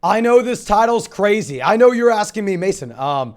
I know this title's crazy. I know you're asking me, Mason, are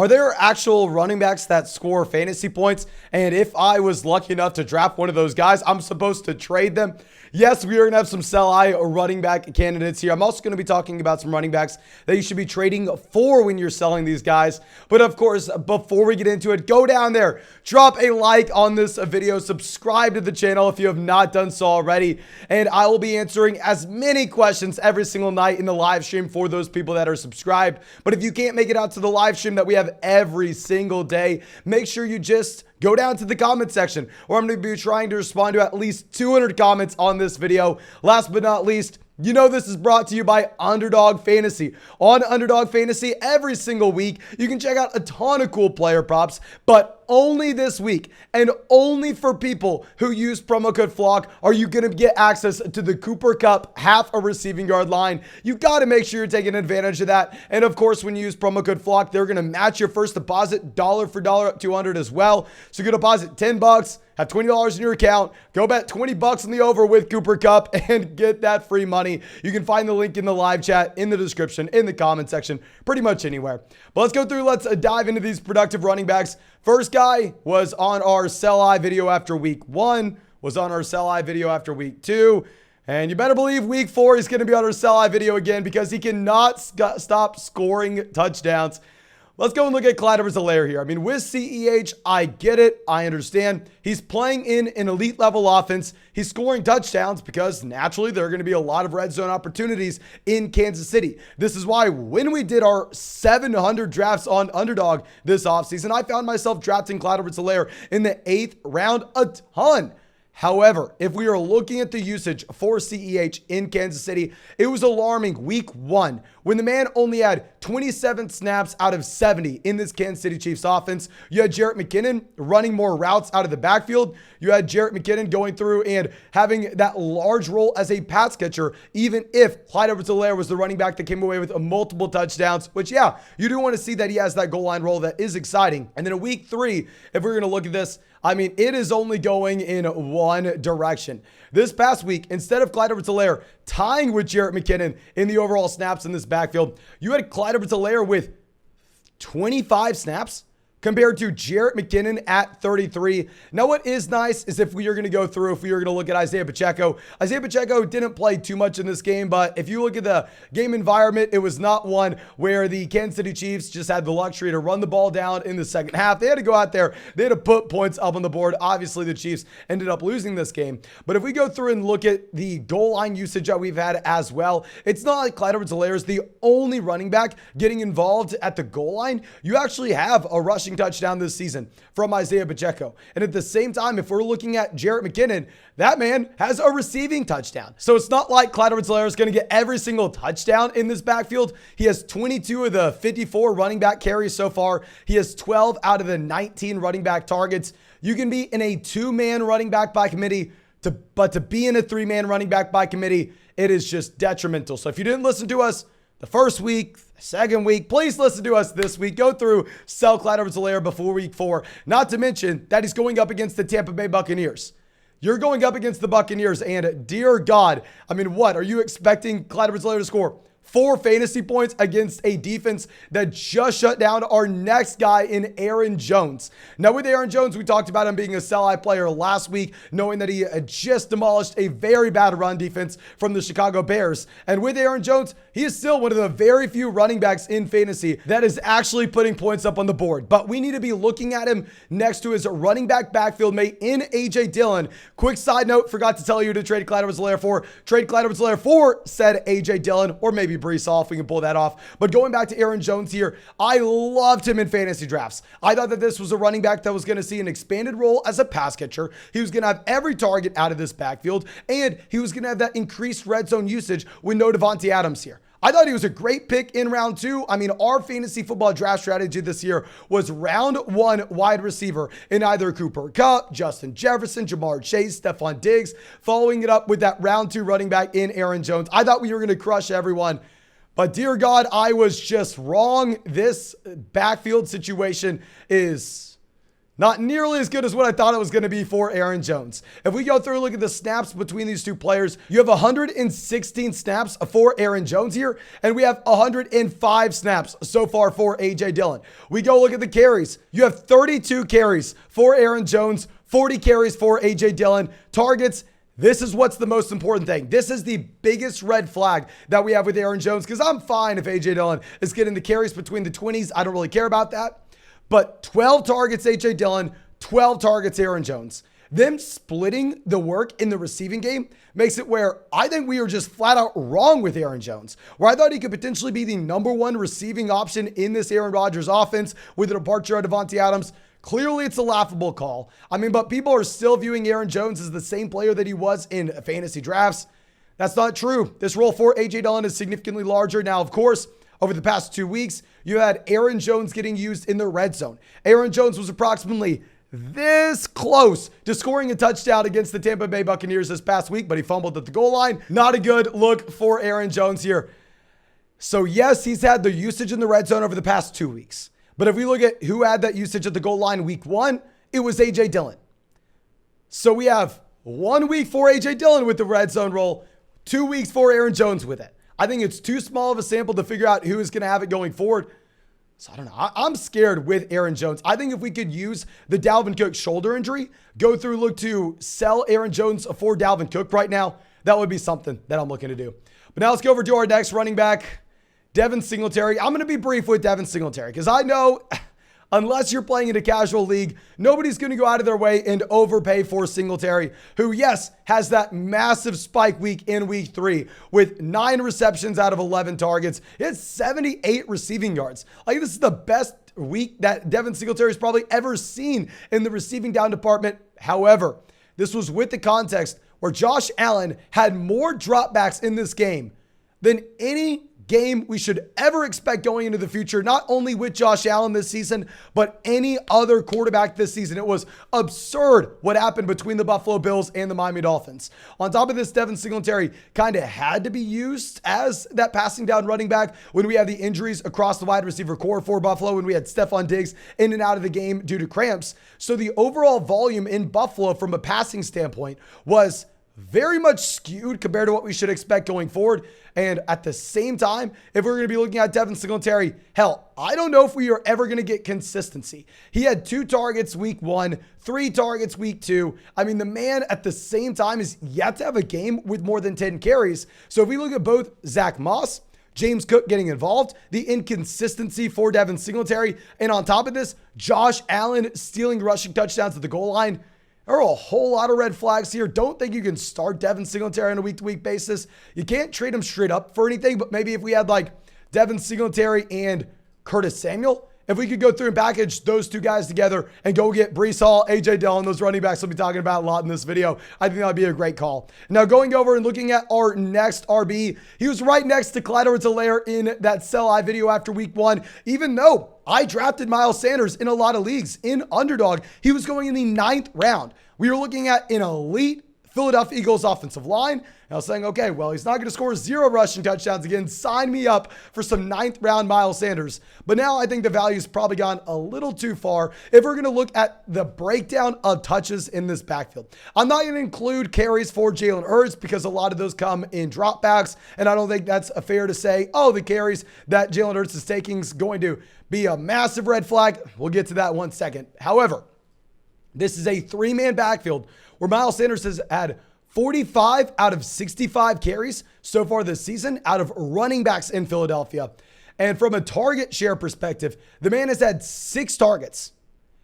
there actual running backs that score fantasy points? And if I was lucky enough to draft one of those guys, I'm supposed to trade them? Yes, we are going to have some sell-high running back candidates here. I'm also going to be talking about some running backs that you should be trading for when you're selling these guys. But of course, before we get into it, go down there, drop a like on this video, subscribe to the channel if you have not done so already, and I will be answering as many questions every single night in the live stream for those people that are subscribed. But if you can't make it out to the live stream that we have every single day, make sure you just go down to the comment section, where I'm going to be trying to respond to at least 200 comments on this video. Last but not least, you know this is brought to you by Underdog Fantasy. On Underdog Fantasy, every single week, you can check out a ton of cool player props, but only this week and only for people who use promo code FLOCK are you going to get access to the Cooper Kupp half a receiving yard line. You got to make sure you're taking advantage of that. And of course, when you use promo code FLOCK, they're going to match your first deposit dollar for dollar up to 200 as well. So you can deposit $10, have $20 in your account, go bet $20 on the over with Cooper Kupp and get that free money. You can find the link in the live chat, in the description, in the comment section, pretty much anywhere. But let's go through, let's dive into these productive running backs. First guy was on our sell-high video after week 1, was on our sell-high video after week 2. And you better believe week 4 he's going to be on our sell-high video again because he cannot stop scoring touchdowns. Let's go and look at Clyde Edwards-Helaire here. I mean, with CEH, I get it. I understand. He's playing in an elite level offense. He's scoring touchdowns because naturally there are going to be a lot of red zone opportunities in Kansas City. This is why when we did our 700 drafts on Underdog this offseason, I found myself drafting Clyde Edwards-Helaire in the 8th round a ton. However, if we are looking at the usage for CEH in Kansas City, it was alarming week 1 when the man only had 27 snaps out of 70 in this Kansas City Chiefs offense. You had Jerick McKinnon running more routes out of the backfield. You had Jerick McKinnon going through and having that large role as a pass catcher, even if Clyde Edwards-Helaire was the running back that came away with multiple touchdowns, which, yeah, you do want to see that he has that goal line role that is exciting. And then in week 3, if we're going to look at this, I mean, it is only going in one direction. This past week, instead of Clyde Edwards-Helaire tying with Jerick McKinnon in the overall snaps in this backfield, you had Clyde Edwards-Helaire with 25 snaps compared to Jerick McKinnon at 33. Now, what is nice is if we are going to go through, if we are going to look at Isaiah Pacheco didn't play too much in this game, but if you look at the game environment, it was not one where the Kansas City Chiefs just had the luxury to run the ball down in the second half. They had to go out there. They had to put points up on the board. Obviously, the Chiefs ended up losing this game. But if we go through and look at the goal line usage that we've had as well, it's not like Clyde Edwards-Helaire is the only running back getting involved at the goal line. You actually have a rushing touchdown this season from Isaiah Pacheco. And at the same time, if we're looking at Jerick McKinnon, that man has a receiving touchdown. So it's not like Clyde Edwards-Helaire is going to get every single touchdown in this backfield. He has 22 of the 54 running back carries so far. He has 12 out of the 19 running back targets. You can be in a 2-man running back by committee, but to be in a 3-man running back by committee, it is just detrimental. So if you didn't listen to us the first week, the second week, please listen to us this week. Go through, sell Clyde Edwards-Helaire before week 4. Not to mention that he's going up against the Tampa Bay Buccaneers. You're going up against the Buccaneers, and dear God, I mean, what? Are you expecting Clyde Edwards-Helaire to score 4 fantasy points against a defense that just shut down our next guy in Aaron Jones? Now, with Aaron Jones, we talked about him being a sell-high player last week, knowing that he had just demolished a very bad run defense from the Chicago Bears. And with Aaron Jones, he is still one of the very few running backs in fantasy that is actually putting points up on the board. But we need to be looking at him next to his running back backfield mate in A.J. Dillon. Quick side note, forgot to tell you to trade Clyde Edwards-Helaire for. Trade Clyde Edwards-Helaire for said A.J. Dillon, or maybe Breece Hall if we can pull that off. But going back to Aaron Jones here, I loved him in fantasy drafts. I thought that this was a running back that was going to see an expanded role as a pass catcher. He was going to have every target out of this backfield, and he was going to have that increased red zone usage with no Devontae Adams here. I thought he was a great pick in round 2. I mean, our fantasy football draft strategy this year was round 1 wide receiver in either Cooper Kupp, Justin Jefferson, Jamar Chase, Stephon Diggs, following it up with that round 2 running back in Aaron Jones. I thought we were going to crush everyone. But dear God, I was just wrong. This backfield situation is Not nearly as good as what I thought it was going to be for Aaron Jones. If we go through and look at the snaps between these two players, you have 116 snaps for Aaron Jones here, and we have 105 snaps so far for A.J. Dillon. We go look at the carries. You have 32 carries for Aaron Jones, 40 carries for A.J. Dillon. Targets, this is what's the most important thing. This is the biggest red flag that we have with Aaron Jones, because I'm fine if A.J. Dillon is getting the carries between the 20s. I don't really care about that. But 12 targets A.J. Dillon, 12 targets Aaron Jones. Them splitting the work in the receiving game makes it where I think we are just flat out wrong with Aaron Jones, where I thought he could potentially be the #1 receiving option in this Aaron Rodgers offense with the departure of Davante Adams. Clearly, it's a laughable call. I mean, but people are still viewing Aaron Jones as the same player that he was in fantasy drafts. That's not true. This role for A.J. Dillon is significantly larger. Now, of course, over the past 2 weeks, you had Aaron Jones getting used in the red zone. Aaron Jones was approximately this close to scoring a touchdown against the Tampa Bay Buccaneers this past week, but he fumbled at the goal line. Not a good look for Aaron Jones here. So yes, he's had the usage in the red zone over the past 2 weeks. But if we look at who had that usage at the goal line week 1, it was A.J. Dillon. So we have 1 week for A.J. Dillon with the red zone role, 2 weeks for Aaron Jones with it. I think it's too small of a sample to figure out who is going to have it going forward. So I don't know. I'm scared with Aaron Jones. I think if we could use the Dalvin Cook shoulder injury, go through, look to sell Aaron Jones for Dalvin Cook right now, that would be something that I'm looking to do. But now let's go over to our next running back, Devin Singletary. I'm going to be brief with Devin Singletary because I know unless you're playing in a casual league, nobody's going to go out of their way and overpay for Singletary, who, yes, has that massive spike week in week 3 with 9 receptions out of 11 targets. He has 78 receiving yards. Like, this is the best week that Devin Singletary's probably ever seen in the receiving down department. However, this was with the context where Josh Allen had more dropbacks in this game than any game we should ever expect going into the future, not only with Josh Allen this season, but any other quarterback this season. It was absurd what happened between the Buffalo Bills and the Miami Dolphins. On top of this, Devin Singletary kind of had to be used as that passing down running back when we had the injuries across the wide receiver core for Buffalo, when we had Stephon Diggs in and out of the game due to cramps. So the overall volume in Buffalo from a passing standpoint was very much skewed compared to what we should expect going forward. And at the same time, if we're going to be looking at Devin Singletary, hell, I don't know if we are ever going to get consistency. He had 2 targets week 1, 3 targets week 2. I mean, the man at the same time is yet to have a game with more than 10 carries. So if we look at both Zach Moss, James Cook getting involved, the inconsistency for Devin Singletary, and on top of this, Josh Allen stealing rushing touchdowns at the goal line, there are a whole lot of red flags here. Don't think you can start Devin Singletary on a week-to-week basis. You can't trade him straight up for anything, but maybe if we had like Devin Singletary and Curtis Samuel, if we could go through and package those 2 guys together and go get Breece Hall, A.J. Dillon, those running backs we'll be talking about a lot in this video, I think that would be a great call. Now going over and looking at our next RB, he was right next to Clyde Edwards-Helaire in that sell-high video after week 1, even though I drafted Miles Sanders in a lot of leagues in Underdog. He was going in the 9th round. We were looking at an elite Philadelphia Eagles offensive line. And I was saying, okay, well, he's not going to score 0 rushing touchdowns again. Sign me up for some 9th round Miles Sanders. But now I think the value's probably gone a little too far if we're going to look at the breakdown of touches in this backfield. I'm not going to include carries for Jalen Hurts because a lot of those come in dropbacks. And I don't think that's fair to say, oh, the carries that Jalen Hurts is taking is going to be a massive red flag. We'll get to that one second. However, this is a 3-man backfield where Miles Sanders has had 45 out of 65 carries so far this season out of running backs in Philadelphia. And from a target share perspective, the man has had 6 targets.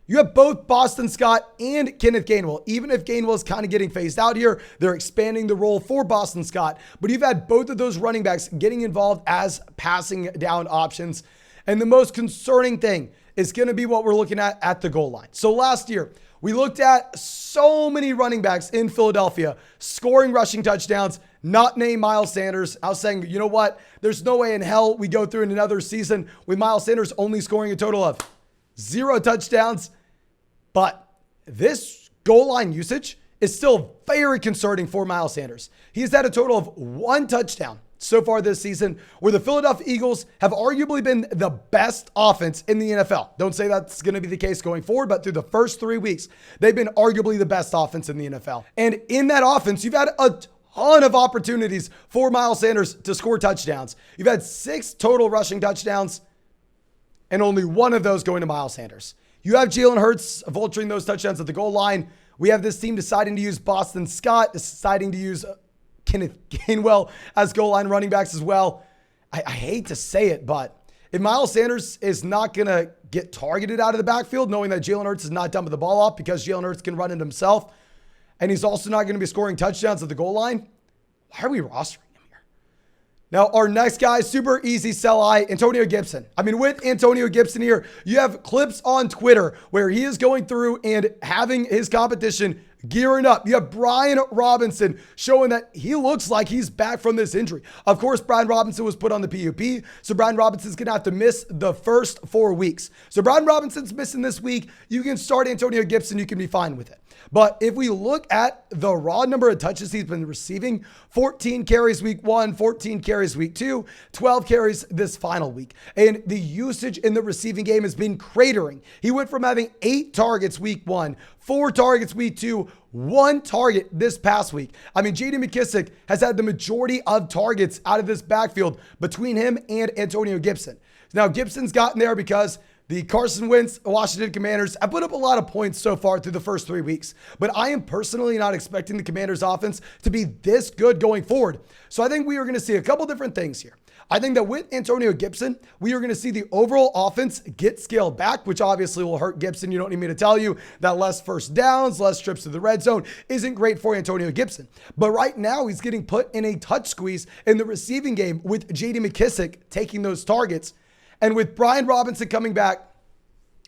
You have both Boston Scott and Kenneth Gainwell. Even if Gainwell is kind of getting phased out here, they're expanding the role for Boston Scott. But you've had both of those running backs getting involved as passing down options. And the most concerning thing is going to be what we're looking at the goal line. So last year, we looked at so many running backs in Philadelphia scoring rushing touchdowns, not named Miles Sanders. I was saying, you know what? There's no way in hell we go through in another season with Miles Sanders only scoring a total of 0 touchdowns. But this goal line usage is still very concerning for Miles Sanders. He's had a total of 1 touchdown so far this season, where the Philadelphia Eagles have arguably been the best offense in the NFL. Don't say that's going to be the case going forward, but through the first 3 weeks, they've been arguably the best offense in the NFL. And in that offense, you've had a ton of opportunities for Miles Sanders to score touchdowns. You've had 6 total rushing touchdowns, and only 1 of those going to Miles Sanders. You have Jalen Hurts vulturing those touchdowns at the goal line. We have this team deciding to use Boston Scott, deciding to use Kenneth Gainwell as goal line running backs as well. I hate to say it, but if Miles Sanders is not going to get targeted out of the backfield, knowing that Jalen Hurts is not done with the ball off because Jalen Hurts can run it himself, and he's also not going to be scoring touchdowns at the goal line, why are we rostering him here? Now, our next guy, super easy sell high, Antonio Gibson. I mean, with Antonio Gibson here, you have clips on Twitter where he is going through and having his competition gearing up. You have Brian Robinson showing that he looks like he's back from this injury. Of course, Brian Robinson was put on the PUP, so Brian Robinson's going to have to miss the first 4 weeks. So Brian Robinson's missing this week. You can start Antonio Gibson. You can be fine with it. But if we look at the raw number of touches he's been receiving, 14 carries week 1, 14 carries week 2, 12 carries this final week. And the usage in the receiving game has been cratering. He went from having 8 targets week 1, 4 targets week 2, 1 target this past week. I mean, J.D. McKissic has had the majority of targets out of this backfield between him and Antonio Gibson. Now, Gibson's gotten there because the Carson Wentz Washington Commanders have put up a lot of points so far through the first 3 weeks, but I am personally not expecting the Commanders offense to be this good going forward. So I think we are going to see a couple different things here. I think that with Antonio Gibson, we are going to see the overall offense get scaled back, which obviously will hurt Gibson. You don't need me to tell you that less first downs, less trips to the red zone isn't great for Antonio Gibson. But right now, he's getting put in a touch squeeze in the receiving game with J.D. McKissic taking those targets. And with Brian Robinson coming back,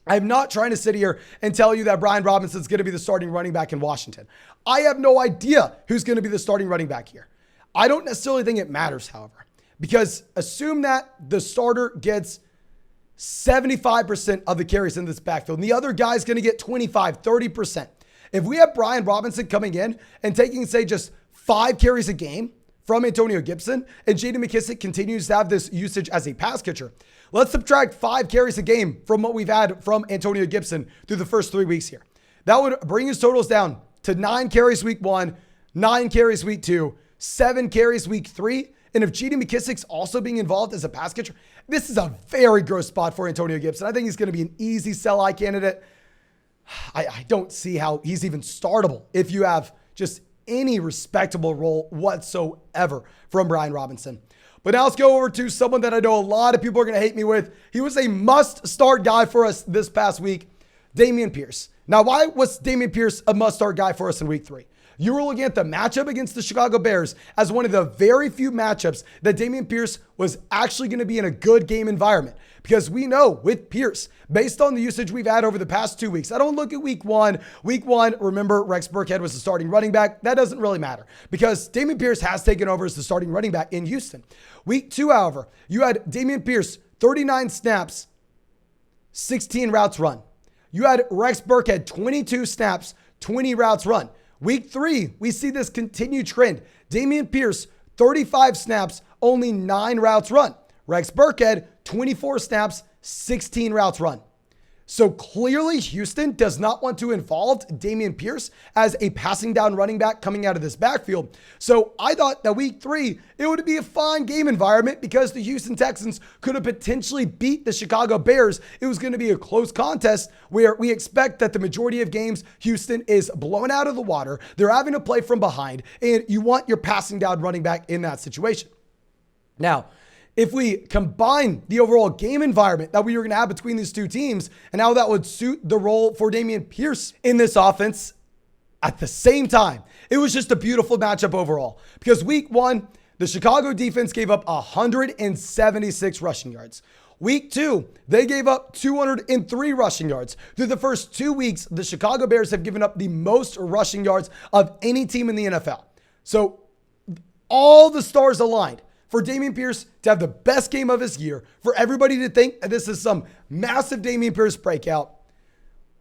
I'm not trying to sit here and tell you that Brian Robinson is going to be the starting running back in Washington. I have no idea who's going to be the starting running back here. I don't necessarily think it matters, however, because assume that the starter gets 75% of the carries in this backfield, and the other guy's going to get 25, 30%. If we have Brian Robinson coming in and taking, say, just 5 carries a game from Antonio Gibson, and J.D. McKissic continues to have this usage as a pass catcher, let's subtract 5 carries a game from what we've had from Antonio Gibson through the first 3 weeks here. That would bring his totals down to 9 carries week 1, 9 carries week 2, 7 carries week 3. And if J.D. McKissic's also being involved as a pass catcher, this is a very gross spot for Antonio Gibson. I think he's going to be an easy sell-high candidate. I don't see how he's even startable if you have just any respectable role whatsoever from Brian Robinson. But now let's go over to someone that I know a lot of people are going to hate me with. He was a must-start guy for us this past week, Damien Pierce. Now, why was Damien Pierce a must-start guy for us in week 3? You were looking at the matchup against the Chicago Bears as one of the very few matchups that Damien Pierce was actually going to be in a good game environment. Because we know with Pierce, based on the usage we've had over the past 2 weeks, I don't look at week 1. Week 1, remember, Rex Burkhead was the starting running back. That doesn't really matter because Damien Pierce has taken over as the starting running back in Houston. Week 2, however, you had Damien Pierce, 39 snaps, 16 routes run. You had Rex Burkhead, 22 snaps, 20 routes run. Week 3, we see this continued trend. Damien Pierce, 35 snaps, only 9 routes run. Rex Burkhead, 24 snaps, 16 routes run. So clearly Houston does not want to involve Damien Pierce as a passing down running back coming out of this backfield. So I thought that week 3, it would be a fine game environment because the Houston Texans could have potentially beat the Chicago Bears. It was going to be a close contest where we expect that the majority of games, Houston is blown out of the water. They're having to play from behind, and you want your passing down running back in that situation. Now, if we combine the overall game environment that we were going to have between these two teams and how that would suit the role for Damien Pierce in this offense at the same time, it was just a beautiful matchup overall. Because week 1, the Chicago defense gave up 176 rushing yards. Week 2, they gave up 203 rushing yards. Through the first 2 weeks, the Chicago Bears have given up the most rushing yards of any team in the NFL. So all the stars aligned for Damien Pierce to have the best game of his year, for everybody to think that this is some massive Damien Pierce breakout.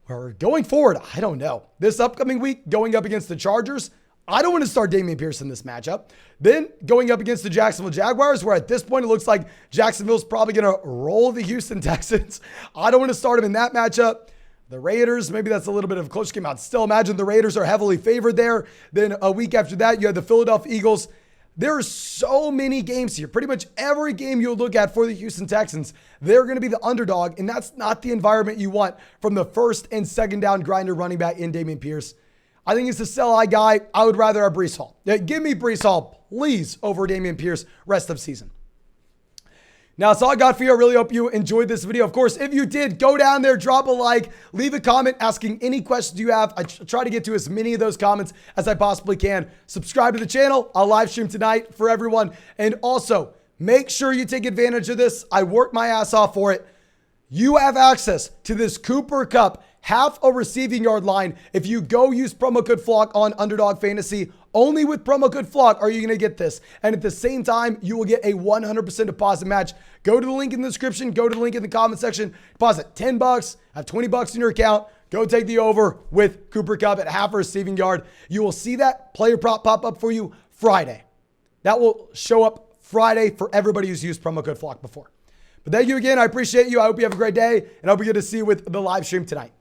Where going forward, I don't know. This upcoming week, going up against the Chargers, I don't want to start Damien Pierce in this matchup. Then going up against the Jacksonville Jaguars, where at this point it looks like Jacksonville's probably going to roll the Houston Texans. I don't want to start him in that matchup. The Raiders, maybe that's a little bit of a close game. I'd still imagine the Raiders are heavily favored there. Then a week after that, you have the Philadelphia Eagles. There are so many games here. Pretty much every game you'll look at for the Houston Texans, they're going to be the underdog, and that's not the environment you want from the first and second down grinder running back in Damien Pierce. I think he's a sell-high guy. I would rather have Breece Hall. Give me Breece Hall, please, over Damien Pierce rest of season. Now, that's all I got for you. I really hope you enjoyed this video. Of course, if you did, go down there, drop a like, leave a comment asking any questions you have. I try to get to as many of those comments as I possibly can. Subscribe to the channel. I'll live stream tonight for everyone. And also, make sure you take advantage of this. I worked my ass off for it. You have access to this Cooper Kupp half a receiving yard line if you go use promo code FLOCK on Underdog Fantasy. Only with promo code FLOCK are you going to get this. And at the same time, you will get a 100% deposit match. Go to the link in the description. Go to the link in the comment section. Deposit $10. Have $20 in your account. Go take the over with Cooper Kupp at half a receiving yard. You will see that player prop pop up for you Friday. That will show up Friday for everybody who's used promo code FLOCK before. But thank you again. I appreciate you. I hope you have a great day. And I hope we get to see you with the live stream tonight.